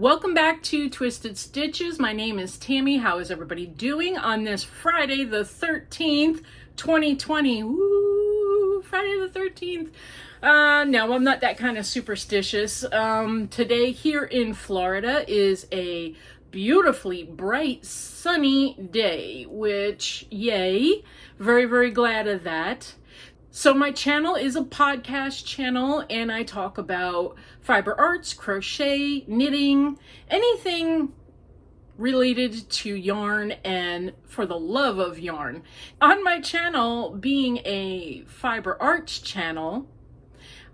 Welcome back to Twisted Stitches. My name is Tammy. How is everybody doing on this Friday the 13th, 2020? Woo! Friday the 13th. No, I'm not that kind of superstitious. Today here in Florida is a beautifully bright, sunny day, which, yay. Very, very glad of that. So my channel is a podcast channel, and I talk about fiber arts, crochet, knitting, anything related to yarn and for the love of yarn. On my channel, being a fiber arts channel,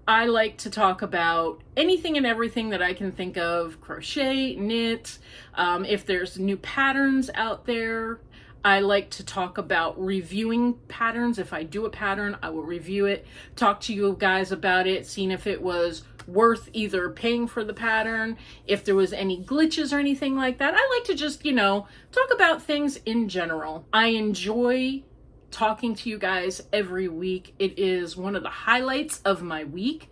I like to talk about anything and everything that I can think of, crochet, knit, if there's new patterns out there. I like to talk about reviewing patterns. If I do a pattern, I will review it, talk to you guys about it, seeing if it was worth either paying for the pattern, if there was any glitches or anything like that. I like to just, talk about things in general. I enjoy talking to you guys every week. It is one of the highlights of my week.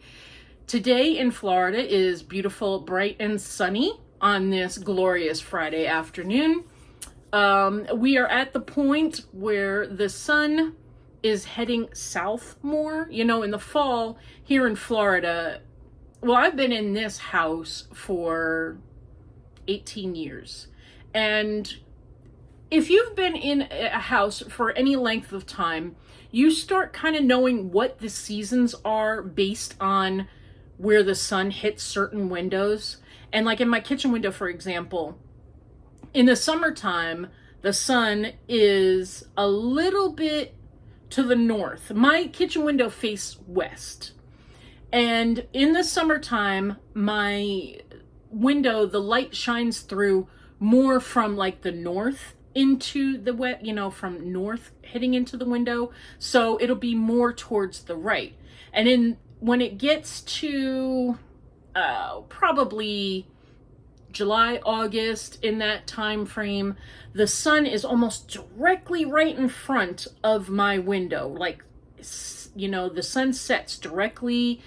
Today in Florida is beautiful, bright, and sunny on this glorious Friday afternoon. We are at the point where the sun is heading south more. In the fall here in Florida, well, I've been in this house for 18 years. And if you've been in a house for any length of time, you start kind of knowing what the seasons are based on where the sun hits certain windows. And like in my kitchen window, for example, in the summertime, the sun is a little bit to the north. My kitchen window faces west. And in the summertime, my window, the light shines through more from like the north into the west, from north hitting into the window. So it'll be more towards the right. And when it gets to probably July, August, in that time frame, the sun is almost directly right in front of my window. Like, the sun sets directly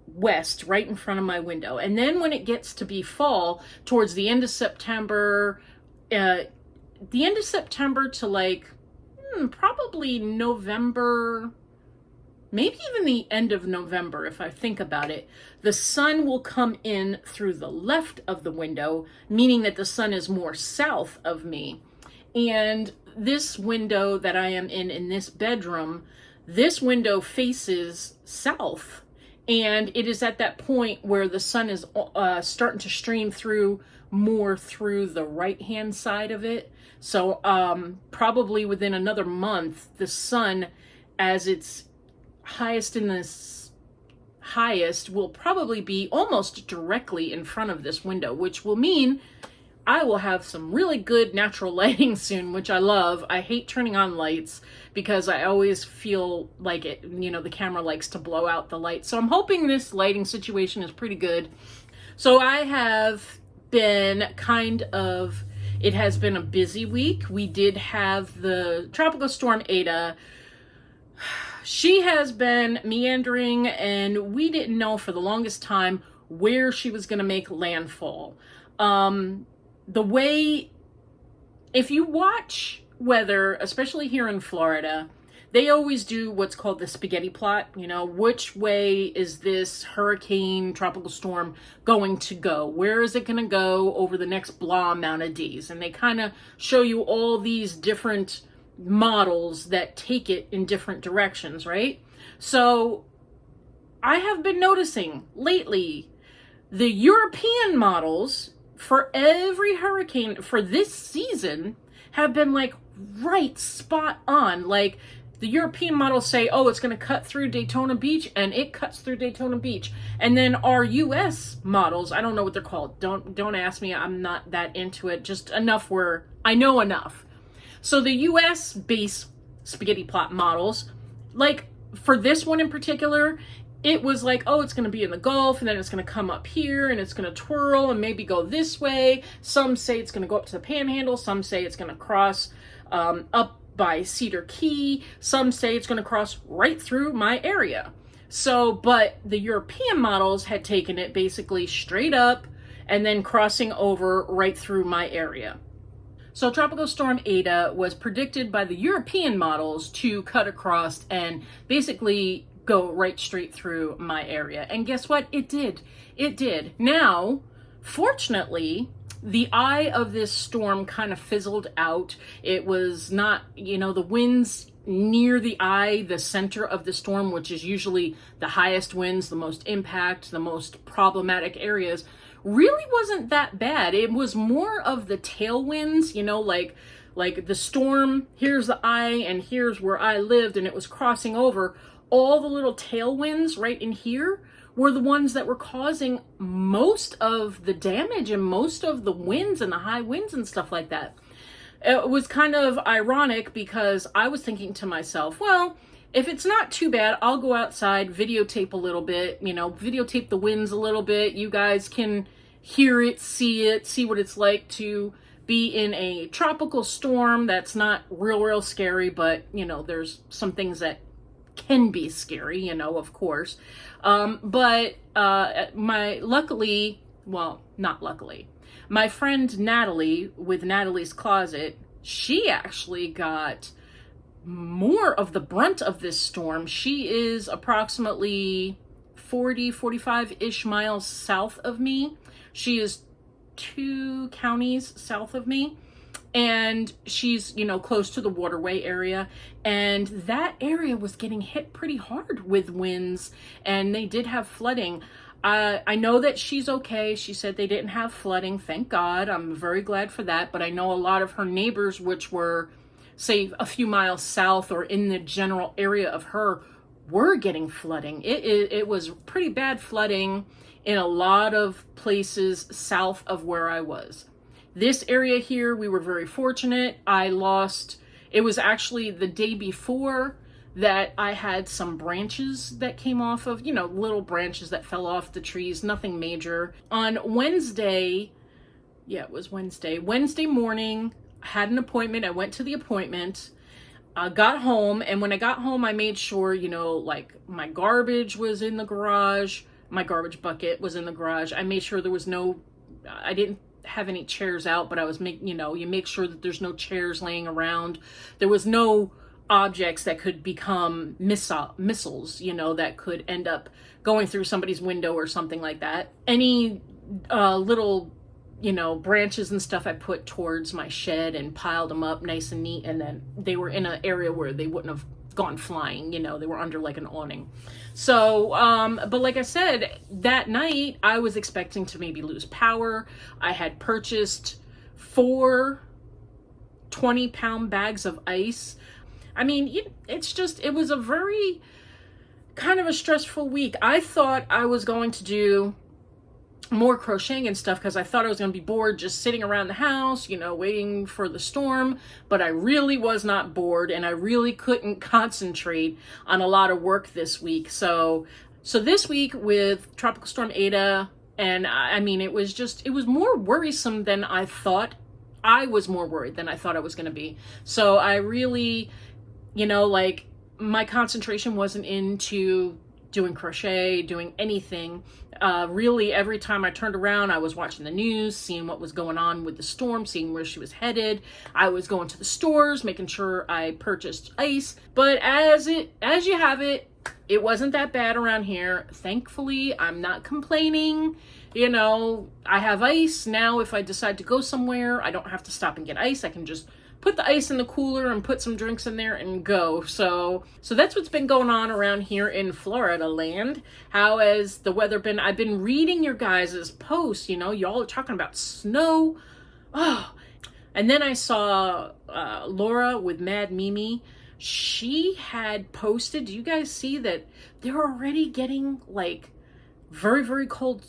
west, right in front of my window. And then when it gets to be fall, towards the end of September, to like probably November, maybe even the end of November, if I think about it, the sun will come in through the left of the window, meaning that the sun is more south of me. And this window that I am in this bedroom, this window faces south. And it is at that point where the sun is starting to stream through more through the right-hand side of it. So probably within another month, the sun, as it's highest in this highest, will probably be almost directly in front of this window, which will mean I will have some really good natural lighting soon, which I love. I hate turning on lights because I always feel like it, the camera likes to blow out the light. So I'm hoping this lighting situation is pretty good. So I have been it has been a busy week. We did have the Tropical Storm ETA. She has been meandering, and we didn't know for the longest time where she was going to make landfall. If you watch weather, especially here in Florida, they always do what's called the spaghetti plot. Which way is this hurricane, tropical storm going to go? Where is it going to go over the next blah amount of days? And they kind of show you all these different models that take it in different directions, right? So I have been noticing lately the European models for every hurricane for this season have been like right spot on. Like the European models say, oh, it's going to cut through Daytona Beach, and it cuts through Daytona Beach. And then our US models, I don't know what they're called. Don't ask me. I'm not that into it. Just enough where I know enough. So the US base spaghetti plot models, like for this one in particular, it was like, oh, it's going to be in the Gulf, and then it's going to come up here, and it's going to twirl and maybe go this way. Some say it's going to go up to the Panhandle. Some say it's going to cross up by Cedar Key. Some say it's going to cross right through my area. So, but the European models had taken it basically straight up and then crossing over right through my area. So Tropical Storm Eta was predicted by the European models to cut across and basically go right straight through my area. And guess what? It did. It did. Now, fortunately, the eye of this storm kind of fizzled out. It was not, you know, the winds near the eye, the center of the storm, which is usually the highest winds, the most impact, the most problematic areas, really wasn't that bad. It was more of the tailwinds, you know, like the storm, here's the eye and here's where I lived and it was crossing over. All the little tailwinds right in here were the ones that were causing most of the damage and most of the winds and the high winds and stuff like that. It was kind of ironic because I was thinking to myself, well, if it's not too bad, I'll go outside, videotape a little bit, you know, videotape the winds a little bit. You guys can hear it, see what it's like to be in a tropical storm that's not real scary, but, you know, there's some things that can be scary, you know, of course. But my friend Natalie with Natalie's Closet, she actually got more of the brunt of this storm. She is approximately 45-ish miles south of me. She is 2 counties south of me. And she's, you know, close to the waterway area. And that area was getting hit pretty hard with winds. And they did have flooding. I know that she's okay. She said they didn't have flooding. Thank God. I'm very glad for that. But I know a lot of her neighbors, which were, say, a few miles south or in the general area of her, were getting flooding. It was pretty bad flooding in a lot of places south of where I was. This area here, we were very fortunate. It was actually the day before that I had some branches that came off of, you know, little branches that fell off the trees, nothing major. On Wednesday, it was Wednesday morning, I had an appointment. I went to the appointment, got home, and when I got home, I made sure, you know, like my garbage was in the garage, my garbage bucket was in the garage. I made sure there was I didn't have any chairs out, but I was you make sure that there's no chairs laying around. There was no objects that could become missiles, you know, that could end up going through somebody's window or something like that. Any little, you know, branches and stuff I put towards my shed and piled them up nice and neat, and then they were in an area where they wouldn't have gone flying, you know, they were under like an awning. So, but like I said, that night I was expecting to maybe lose power. I had purchased 4 20-pound bags of ice. I mean, it was a very kind of a stressful week. I thought I was going to do more crocheting and stuff because I thought I was going to be bored just sitting around the house, you know, waiting for the storm, but I really was not bored and I really couldn't concentrate on a lot of work this week. So this week with Tropical Storm Eta, and I mean, it was more worrisome than I thought. I was more worried than I thought I was going to be. So I really, you know, like my concentration wasn't into doing crochet, doing anything. Really, every time I turned around, I was watching the news, seeing what was going on with the storm, seeing where she was headed. I was going to the stores, making sure I purchased ice. But as you have it, it wasn't that bad around here. Thankfully, I'm not complaining. You know, I have ice. Now, if I decide to go somewhere, I don't have to stop and get ice. I can just put the ice in the cooler and put some drinks in there and go. So that's what's been going on around here in Florida land. How has the weather been? I've been reading your guys' posts, you know, y'all are talking about snow. Oh, and then I saw Laura with Mad Mimi. She had posted, do you guys see that they're already getting like very, very cold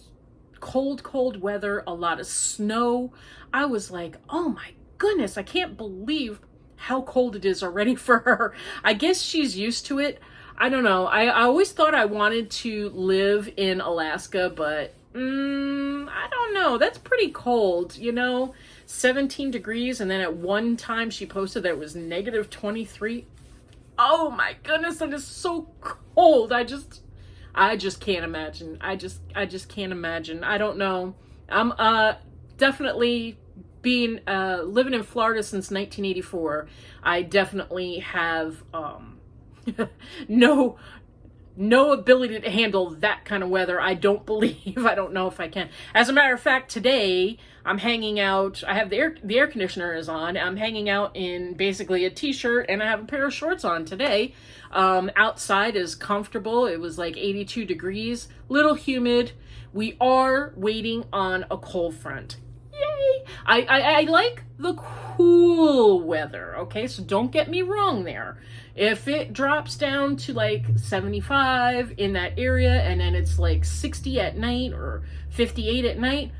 weather, a lot of snow. I was like, oh my goodness, I can't believe how cold it is already for her. I guess she's used to it. I don't know. I always thought I wanted to live in Alaska, but I don't know. That's pretty cold, you know, 17 degrees. And then at one time she posted that it was negative 23. Oh my goodness, that is so cold. I just can't imagine. I just can't imagine. I don't know I'm definitely being living in Florida since 1984. I definitely have no ability to handle that kind of weather. I don't believe. I don't know if I can. As a matter of fact, today I'm hanging out. I have the air conditioner is on. I'm hanging out in basically a t-shirt and I have a pair of shorts on today. Outside is comfortable. It was like 82 degrees, little humid. We are waiting on a cold front. Yay! I like the cool weather, okay? So don't get me wrong there. If it drops down to like 75 in that area and then it's like 60 at night or 58 at night,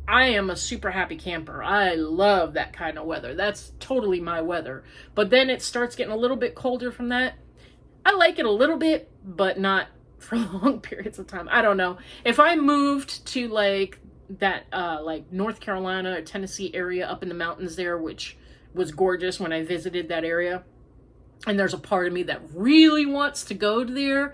I am a super happy camper. I love that kind of weather. That's totally my weather. But then it starts getting a little bit colder from that. I like it a little bit, but not for long periods of time. I don't know. If I moved to like that like North Carolina or Tennessee area up in the mountains there, which was gorgeous when I visited that area, and there's a part of me that really wants to go there,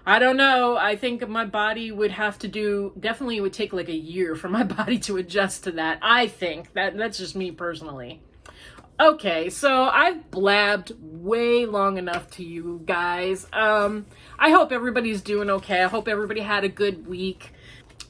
I don't know. I think my body would have to definitely it would take like a year for my body to adjust to that. I think that's just me personally. Okay, so I've blabbed way long enough to you guys. I hope everybody's doing okay. I hope everybody had a good week.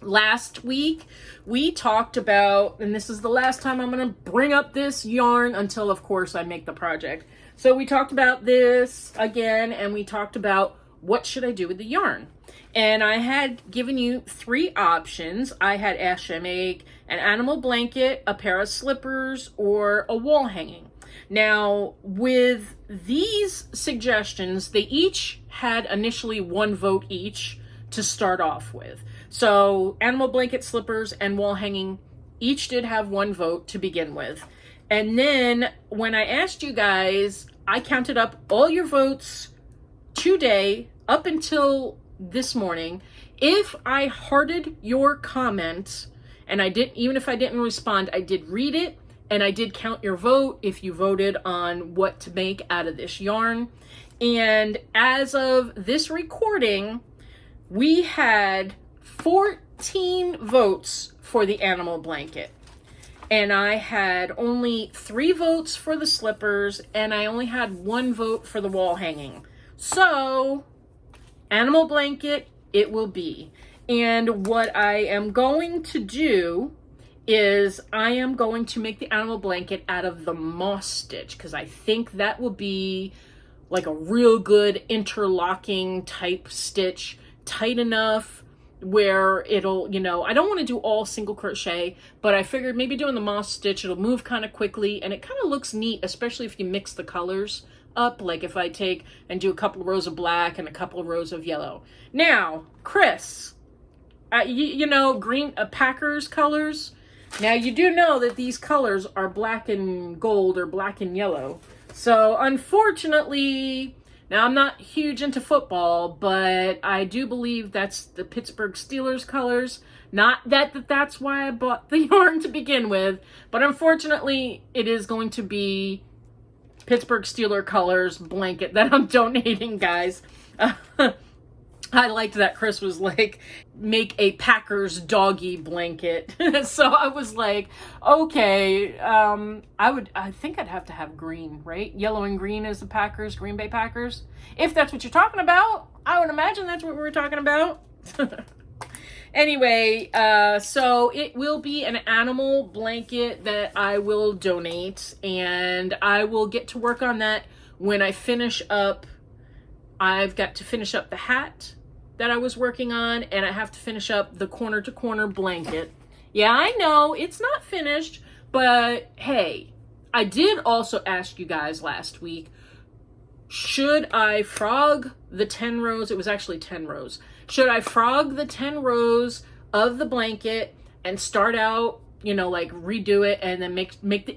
Last week, we talked about, and this is the last time I'm going to bring up this yarn until, of course, I make the project. So we talked about this again, and we talked about what should I do with the yarn. And I had given you 3 options. I had asked you to make an animal blanket, a pair of slippers, or a wall hanging. Now, with these suggestions, they each had initially 1 vote each to start off with. So animal blanket, slippers, and wall hanging each did have 1 vote to begin with. And then when I asked you guys, I counted up all your votes today up until this morning. If I hearted your comment, and I didn't, even if I didn't respond, I did read it and I did count your vote if you voted on what to make out of this yarn. And as of this recording, we had 14 votes for the animal blanket. And I had only 3 votes for the slippers, and I only had 1 vote for the wall hanging. So, animal blanket, it will be. And what I am going to do is I am going to make the animal blanket out of the moss stitch, because I think that will be like a real good interlocking type stitch, tight enough where it'll, you know, I don't want to do all single crochet, but I figured maybe doing the moss stitch, it'll move kind of quickly and it kind of looks neat, especially if you mix the colors up. Like if I take and do a couple of rows of black and a couple of rows of yellow. Now, Chris, you know, green, Packers colors. Now you do know that these colors are black and gold or black and yellow. So unfortunately, now, I'm not huge into football, but I do believe that's the Pittsburgh Steelers colors. Not that's why I bought the yarn to begin with, but unfortunately, it is going to be Pittsburgh Steelers colors blanket that I'm donating, guys. I liked that Chris was like, make a Packers doggy blanket. So I was like, okay, I think I'd have to have green, right? Yellow and green is the Packers, Green Bay Packers. If that's what you're talking about, I would imagine that's what we were talking about. Anyway, so it will be an animal blanket that I will donate, and I will get to work on that when I finish up. I've got to finish up the hat that I was working on, and I have to finish up the corner to corner blanket. Yeah, I know it's not finished, but hey, I did also ask you guys last week, should I frog the 10 rows? It was actually 10 rows. Should I frog the 10 rows of the blanket and start out, you know, like redo it and then make the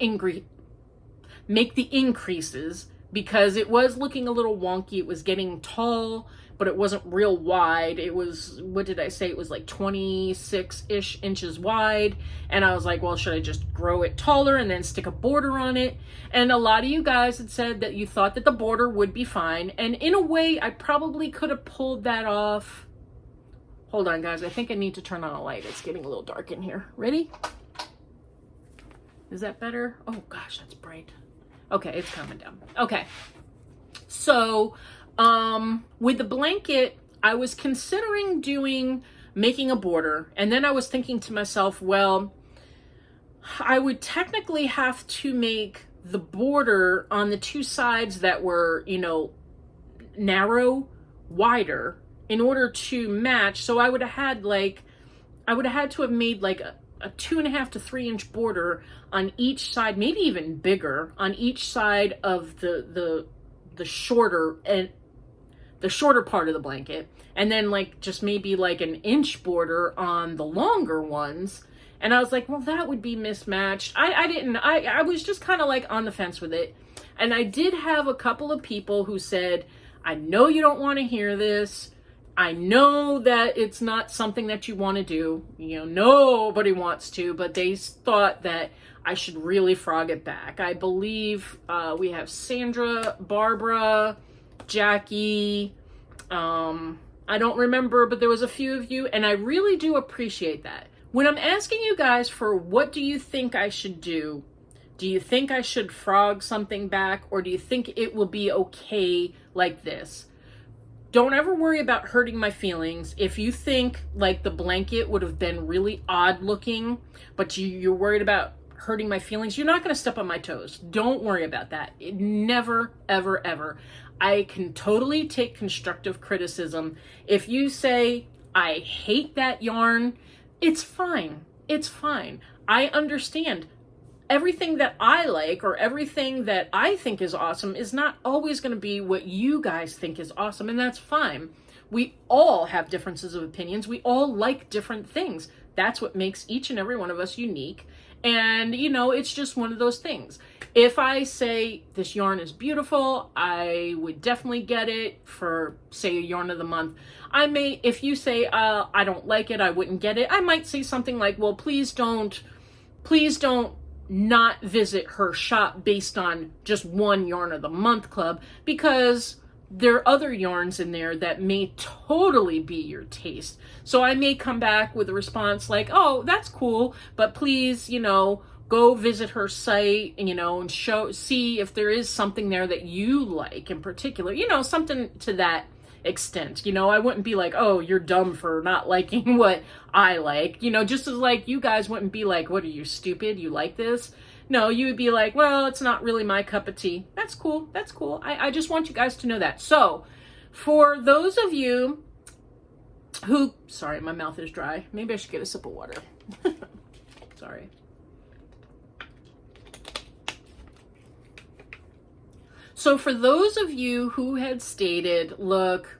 increases, because it was looking a little wonky. It was getting tall, but it wasn't real wide. It was, what did I say? It was like 26-ish inches wide. And I was like, well, should I just grow it taller and then stick a border on it? And a lot of you guys had said that you thought that the border would be fine. And in a way, I probably could have pulled that off Hold on, guys. I think I need to turn on a light. It's getting a little dark in here. Ready? Is that better? Oh, gosh, that's bright. Okay, it's coming down. Okay. So, with the blanket, I was considering making a border. And then I was thinking to myself, well, I would technically have to make the border on the two sides that were, you know, narrow, wider, in order to match. So I would have had to have made like a 2.5 to 3 inch border on each side, maybe even bigger on each side of the shorter part of the blanket, and then like just maybe like an inch border on the longer ones. And I was like, well, that would be mismatched. I was just kind of like on the fence with it. And I did have a couple of people who said, I know you don't want to hear this. I know that it's not something that you want to do. You know, nobody wants to, but they thought that I should really frog it back. I believe we have Sandra, Barbara, Jackie. I don't remember, but there was a few of you, and I really do appreciate that. When I'm asking you guys for what do you think I should do you think I should frog something back, or do you think it will be okay like this? Don't ever worry about hurting my feelings. If you think like the blanket would have been really odd looking, but you're worried about hurting my feelings, you're not going to step on my toes. Don't worry about that. Never, ever, ever. I can totally take constructive criticism. If you say, I hate that yarn, it's fine. It's fine. I understand. Everything that I like or everything that I think is awesome is not always going to be what you guys think is awesome, and that's fine. We all have differences of opinions. We all like different things. That's what makes each and every one of us unique. And, you know, it's just one of those things. If I say this yarn is beautiful, I would definitely get it for, say, a yarn of the month. I may, if you say, I don't like it, I wouldn't get it, I might say something like, well, please don't not visit her shop based on just one yarn of the month club, because there are other yarns in there that may totally be your taste. So I may come back with a response like, oh, that's cool, but please, you know, go visit her site and, you know, and see if there is something there that you like in particular, you know, something to that extent. You know, I wouldn't be like, oh, you're dumb for not liking what I like, you know, just as like you guys wouldn't be like, what are you, stupid? You like this? No, you would be like, well, it's not really my cup of tea. That's cool. That's cool. I just want you guys to know that. So for those of you who, sorry, my mouth is dry. Maybe I should get a sip of water. Sorry. So for those of you who had stated, look,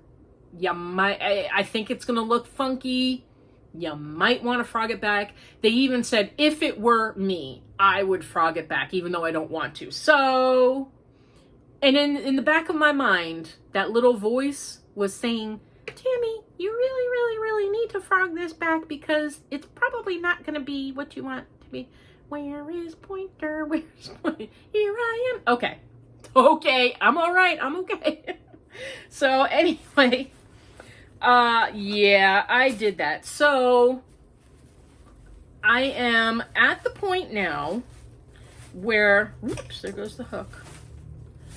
you might, I think it's going to look funky. You might want to frog it back. They even said, if it were me, I would frog it back, even though I don't want to. So, and in the back of my mind, that little voice was saying, Tammie, you really, really, really need to frog this back because it's probably not going to be what you want to be. Where is Pointer? Where's Pointer? Here I am. Okay. Okay. I'm all right. I'm okay. So anyway, yeah, I did that. So I am at the point now where, oops, there goes the hook.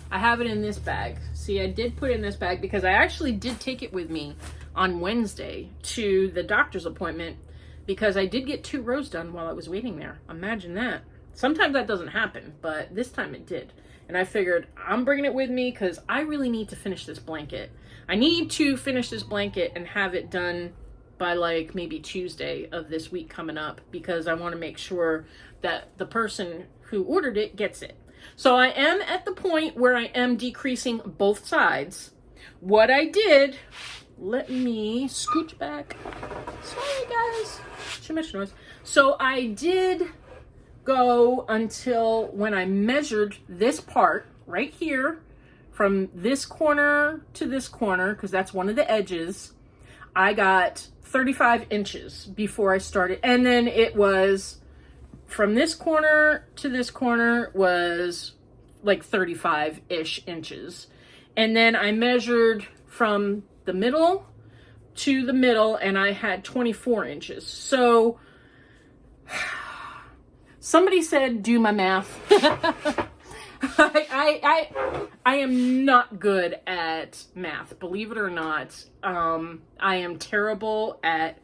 I have it in this bag. See, I did put it in this bag because I actually did take it with me on Wednesday to the doctor's appointment because I did get 2 rows done while I was waiting there. Imagine that. Sometimes that doesn't happen, but this time it did. And I figured I'm bringing it with me because I really need to finish this blanket. I need to finish this blanket and have it done by like maybe Tuesday of this week coming up because I want to make sure that the person who ordered it gets it. So I am at the point where I am decreasing both sides. What I did, let me scooch back. Sorry guys, too much noise. So I did go until when I measured this part right here from this corner to this corner, because that's one of the edges, I got 35 inches before I started. And then it was from this corner to this corner was like 35-ish inches. And then I measured from the middle to the middle, and I had 24 inches. So somebody said, do my math. I am not good at math, believe it or not. I am terrible at,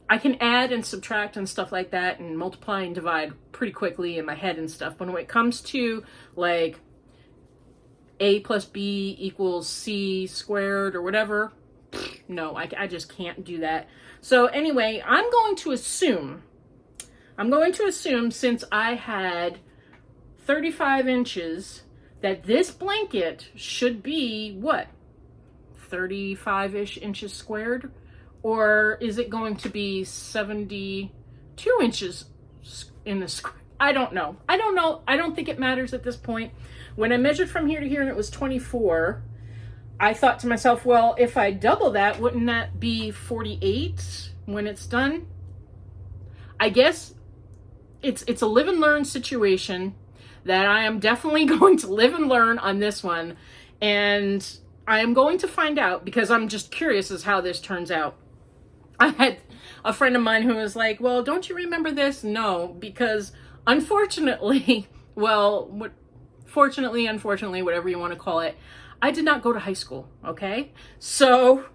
I can add and subtract and stuff like that and multiply and divide pretty quickly in my head and stuff. But when it comes to like A plus B equals C squared or whatever, no, I just can't do that. So anyway, I'm going to assume since I had 35 inches, that this blanket should be, what, 35-ish inches squared? Or is it going to be 72 inches in the square? I don't know. I don't think it matters at this point. When I measured from here to here and it was 24, I thought to myself, well, if I double that, wouldn't that be 48 when it's done? I guess it's a live and learn situation that I am definitely going to live and learn on this one. And I am going to find out because I'm just curious as how this turns out. I had a friend of mine who was like, well, don't you remember this? No, because unfortunately, well, fortunately, unfortunately, whatever you want to call it, I did not go to high school, okay? So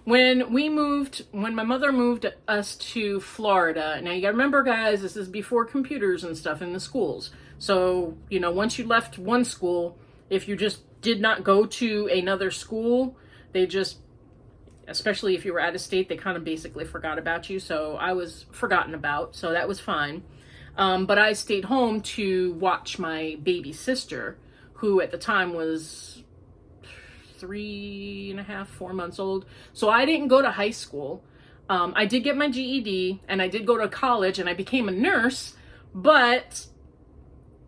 when my mother moved us to Florida, now you gotta remember, guys, this is before computers and stuff in the schools. So, you know, once you left one school, if you just did not go to another school, they just, especially if you were out of state, they kind of basically forgot about you. So I was forgotten about, so that was fine. But I stayed home to watch my baby sister, who at the time was 3.5, 4 months old. So I didn't go to high school. I did get my GED and I did go to college and I became a nurse, but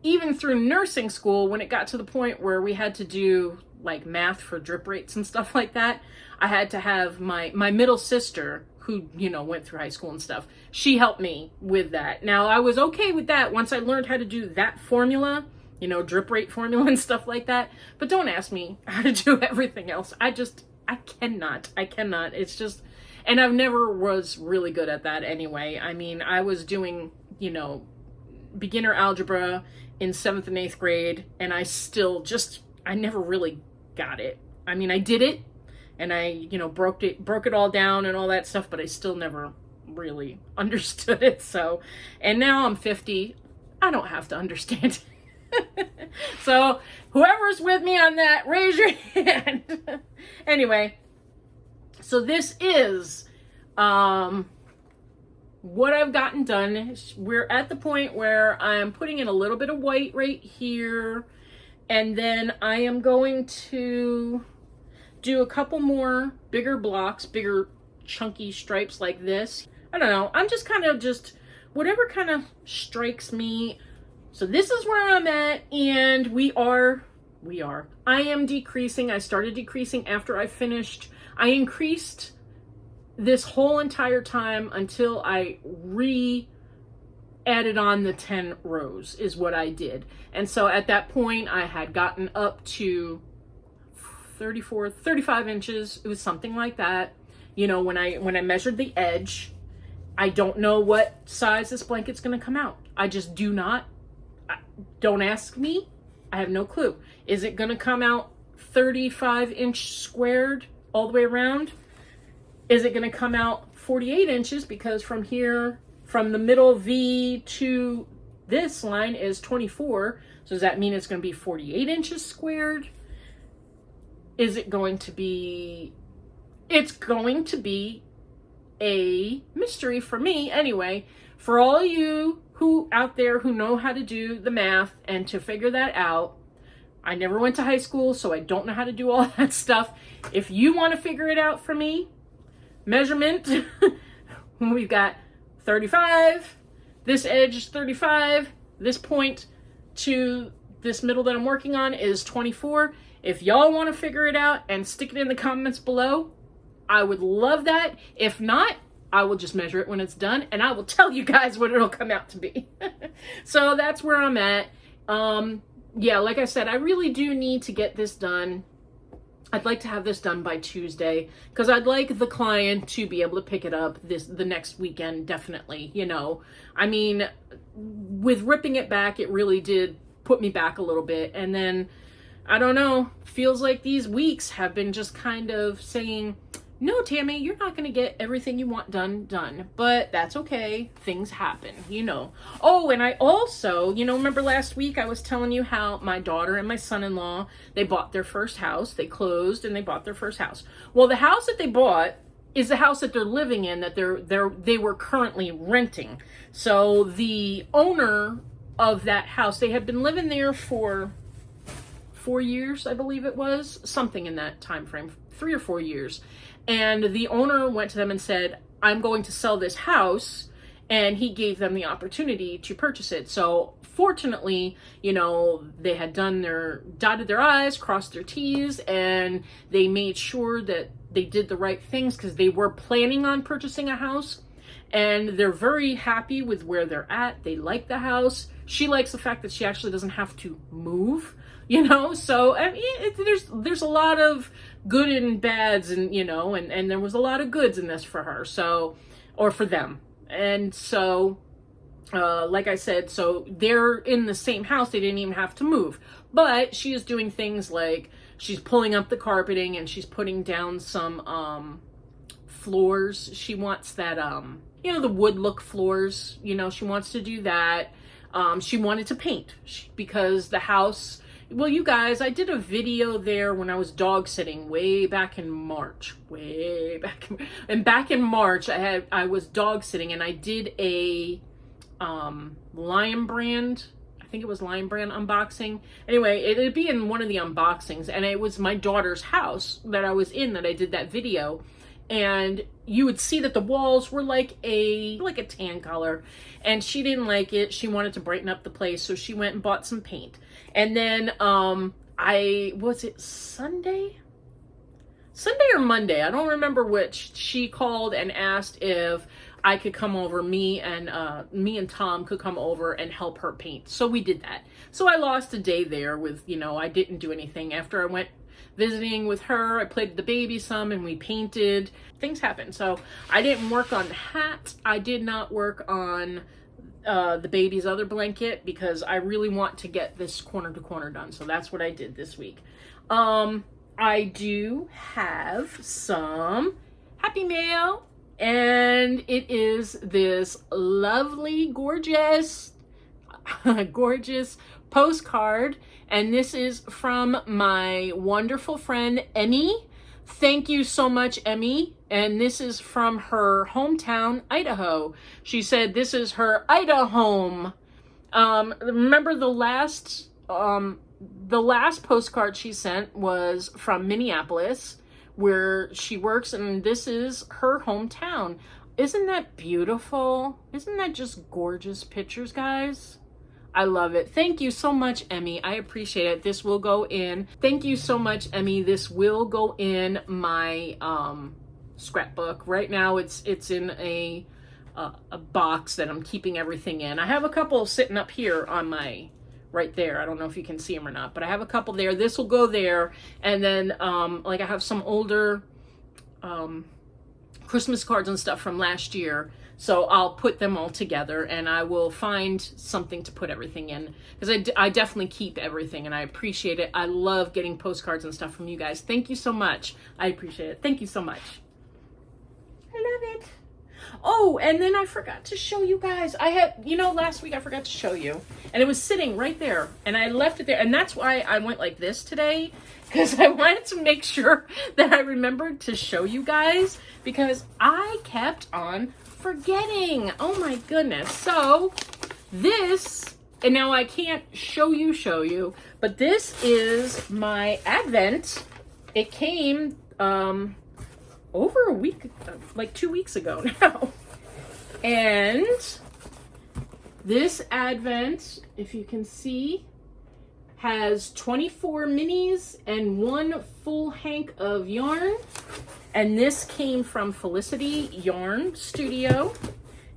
even through nursing school, when it got to the point where we had to do like math for drip rates and stuff like that, I had to have my middle sister, who, you know, went through high school and stuff, she helped me with that. Now, I was okay with that once I learned how to do that formula, you know, drip rate formula and stuff like that. But don't ask me how to do everything else. I cannot. It's just, and I've never was really good at that anyway. I mean, I was doing, you know, beginner algebra in 7th and 8th grade, and I still just, I never really got it. I mean, I did it, and I, you know, broke it all down and all that stuff, but I still never really understood it. So, and now I'm 50, I don't have to understand it. So, whoever's with me on that, raise your hand. Anyway, so this is what I've gotten done. We're at the point where I'm putting in a little bit of white right here, and then I am going to do a couple more bigger blocks, bigger chunky stripes like this. I don't know, I'm just kind of whatever kind of strikes me. So this is where I'm at, and I am decreasing. I started decreasing after I finished. I increased this whole entire time until I added on the 10 rows is what I did. And so at that point I had gotten up to 34, 35 inches. It was something like that. You know, when I measured the edge, I don't know what size this blanket's going to come out. I just do not. Don't ask me. I have no clue. Is it going to come out 35-inch squared all the way around? Is it going to come out 48 inches? Because from here, from the middle V to this line is 24. So does that mean it's going to be 48 inches squared? Is it going to be... It's going to be a mystery for me anyway. For all you who out there who know how to do the math and to figure that out, I never went to high school, so I don't know how to do all that stuff. If you want to figure it out for me, measurement, we've got 35, this edge is 35, this point to this middle that I'm working on is 24. If y'all want to figure it out and stick it in the comments below, I would love that. If not, I will just measure it when it's done, and I will tell you guys what it'll come out to be. So that's where I'm at. Yeah, like I said, I really do need to get this done. I'd like to have this done by Tuesday because I'd like the client to be able to pick it up the next weekend, definitely, you know. I mean, with ripping it back, it really did put me back a little bit. And then, I don't know, feels like these weeks have been just kind of saying, no, Tammie, you're not going to get everything you want done. But that's okay. Things happen, you know. Oh, and I also, you know, remember last week I was telling you how my daughter and my son-in-law, they bought their first house. They closed and they bought their first house. Well, the house that they bought is the house that they're living in, that they were currently renting. So the owner of that house, they had been living there for 4 years, I believe it was, something in that time frame, 3 or 4 years. And the owner went to them and said, I'm going to sell this house. And he gave them the opportunity to purchase it. So fortunately, you know, they had dotted their I's, crossed their T's, and they made sure that they did the right things because they were planning on purchasing a house. And they're very happy with where they're at. They like the house. She likes the fact that she actually doesn't have to move, you know. So I mean, there's a lot of good and bads, and you know, and there was a lot of goods in this for her, so, or for them. And so like I said, so they're in the same house. They didn't even have to move, but she is doing things like she's pulling up the carpeting and she's putting down some floors. She wants that you know, the wood look floors, you know, she wants to do that. She wanted to paint because the house, well, you guys, I did a video there when I was dog sitting way back in March, back in March, I was dog sitting and I did a Lion Brand, I think it was Lion Brand unboxing. Anyway, it'd be in one of the unboxings, and it was my daughter's house that I was in that I did that video. And you would see that the walls were like a tan color, and she didn't like it. She wanted to brighten up the place, so she went and bought some paint. And then was it Sunday or Monday? I don't remember which. She called and asked if I could come over. Me and Tom could come over and help her paint. So we did that. So I lost a day there with, you know, I didn't do anything. After I went visiting with her, I played with the baby some and we painted. Things happened. So I didn't work on the hat. I did not work on the baby's other blanket because I really want to get this corner to corner done. So that's what I did this week. I do have some happy mail, and it is this lovely, gorgeous postcard. And this is from my wonderful friend, Emmy. Thank you so much, Emmy. And this is from her hometown, Idaho. She said this is her Idaho home. Remember the last postcard she sent was from Minneapolis, where she works, and this is her hometown. Isn't that beautiful? Isn't that just gorgeous pictures, guys? I love it. Thank you so much, Emmy. I appreciate it. This will go in. Thank you so much, Emmy. This will go in my scrapbook. Right now it's in a box that I'm keeping everything in. I have a couple sitting up here on my, right there. I don't know if you can see them or not, but I have a couple there. This will go there. And then like I have some older Christmas cards and stuff from last year. So I'll put them all together and I will find something to put everything in, because I definitely keep everything and I appreciate it. I love getting postcards and stuff from you guys. Thank you so much. I appreciate it. Thank you so much. I love it. Oh, and then I forgot to show you guys. I had, you know, last week I forgot to show you, and it was sitting right there and I left it there. And that's why I went like this today, because I wanted to make sure that I remembered to show you guys, because I kept on forgetting. Oh my goodness. So this, and now I can't show you, but this is my Advent. It came over a week, like 2 weeks ago now. And this Advent, if you can see, has 24 minis and 1 full hank of yarn. And this came from Felicity Yarn Studio.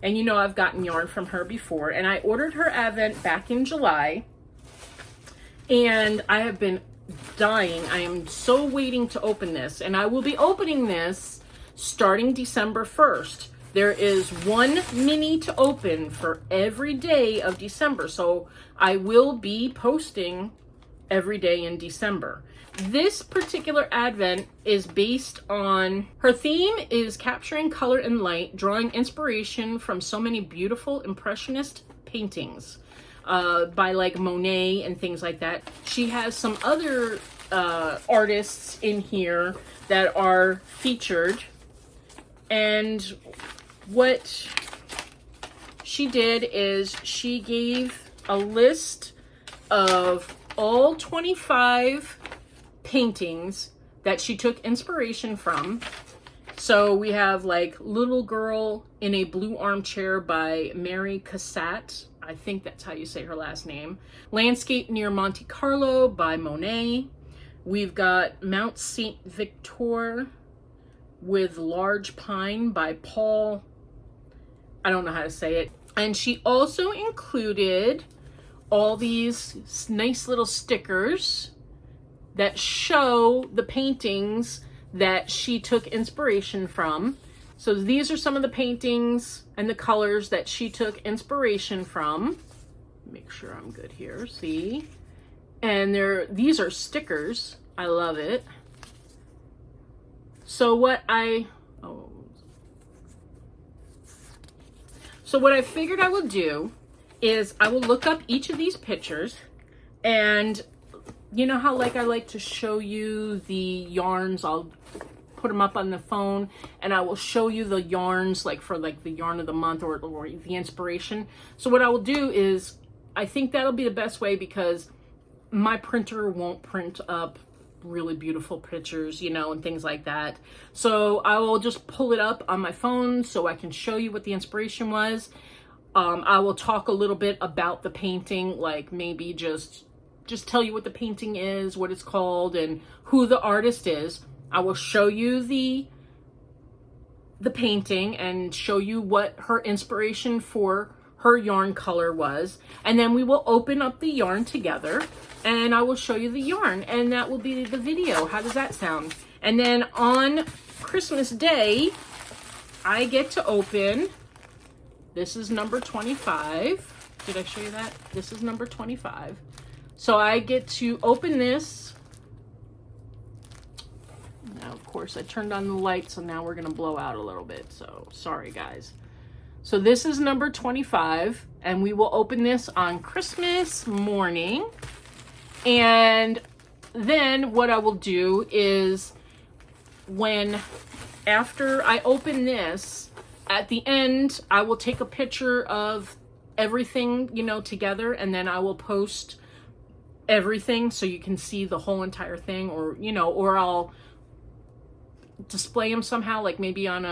And you know I've gotten yarn from her before. And I ordered her Advent back in July. And I have been dying. I am so waiting to open this, and I will be opening this starting December 1st. There is one mini to open for every day of December, so I will be posting every day in December. This particular advent is based on, her theme is capturing color and light, drawing inspiration from so many beautiful impressionist paintings by like Monet and things like that. She has some other artists in here that are featured, and what she did is she gave a list of all 25 paintings that she took inspiration from. So we have like Little Girl in a Blue Armchair by Mary Cassatt. I think that's how you say her last name. Landscape Near Monte Carlo by Monet. We've got Mount Saint Victor with Large Pine by Paul. I don't know how to say it. And she also included all these nice little stickers that show the paintings that she took inspiration from. So these are some of the paintings and the colors that she took inspiration from. Make sure I'm good here, see? And these are stickers. I love it. So what I figured I will do is I will look up each of these pictures, and you know how like I like to show you the yarns, I'll put them up on the phone and I will show you the yarns like for like the yarn of the month or the inspiration. So what I will do is, I think that'll be the best way because my printer won't print up really beautiful pictures, you know, and things like that. So I will just pull it up on my phone so I can show you what the inspiration was. I will talk a little bit about the painting, like maybe just tell you what the painting is, what it's called, and who the artist is. I will show you the painting and show you what her inspiration for her yarn color was. And then we will open up the yarn together and I will show you the yarn, and that will be the video. How does that sound? And then on Christmas Day, I get to open, this is number 25. Did I show you that? This is number 25. So I get to open this. Now, of course, I turned on the light, so now we're going to blow out a little bit. So sorry, guys. So this is number 25, and we will open this on Christmas morning. And then what I will do is after I open this, at the end, I will take a picture of everything, you know, together, and then I will post everything so you can see the whole entire thing, or, you know, or I'll display them somehow, like maybe on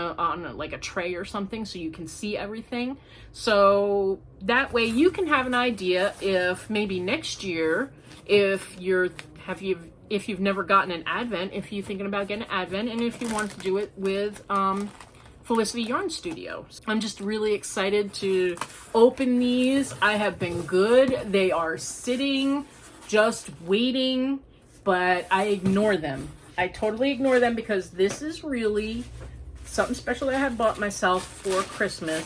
like a tray or something, so you can see everything. So that way you can have an idea if maybe next year, if you've never gotten an advent, if you're thinking about getting an advent, and if you want to do it with Felicity Yarn Studio. I'm just really excited to open these. I have been good. They are sitting, just waiting, but I ignore them. I totally ignore them because this is really something special that I had bought myself for Christmas,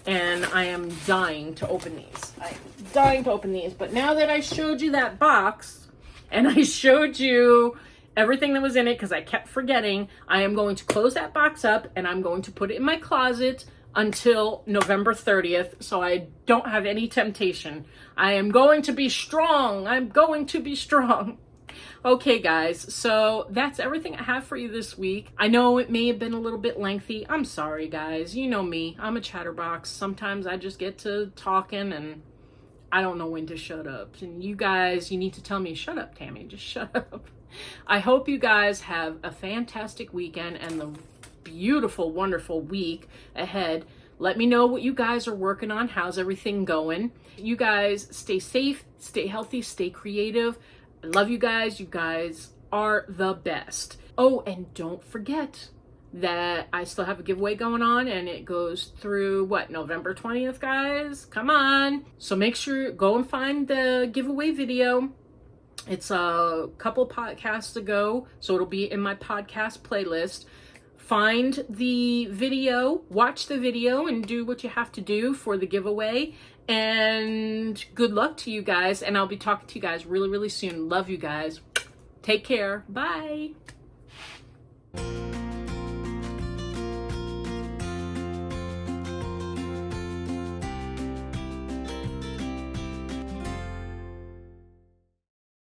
and I am dying to open these. I'm dying to open these. But now that I showed you that box and I showed you everything that was in it, because I kept forgetting, I am going to close that box up and I'm going to put it in my closet until November 30th, so I don't have any temptation. I am going to be strong. I'm going to be strong. Okay, guys, so that's everything I have for you this week. I know it may have been a little bit lengthy. I'm sorry, guys. You know me. I'm a chatterbox. Sometimes I just get to talking and I don't know when to shut up. And you guys, you need to tell me, shut up, Tammie. Just shut up. I hope you guys have a fantastic weekend and the beautiful, wonderful week ahead. Let me know what you guys are working on. How's everything going? You guys stay safe, stay healthy, stay creative. I love you guys. You guys are the best. Oh, and don't forget that I still have a giveaway going on, and it goes through, what, November 20th, guys? Come on. So make sure, go and find the giveaway video It's a couple podcasts ago, so it'll be in my podcast playlist. Find the video, watch the video, and do what you have to do for the giveaway. And good luck to you guys, and I'll be talking to you guys really, really soon. Love you guys. Take care. Bye.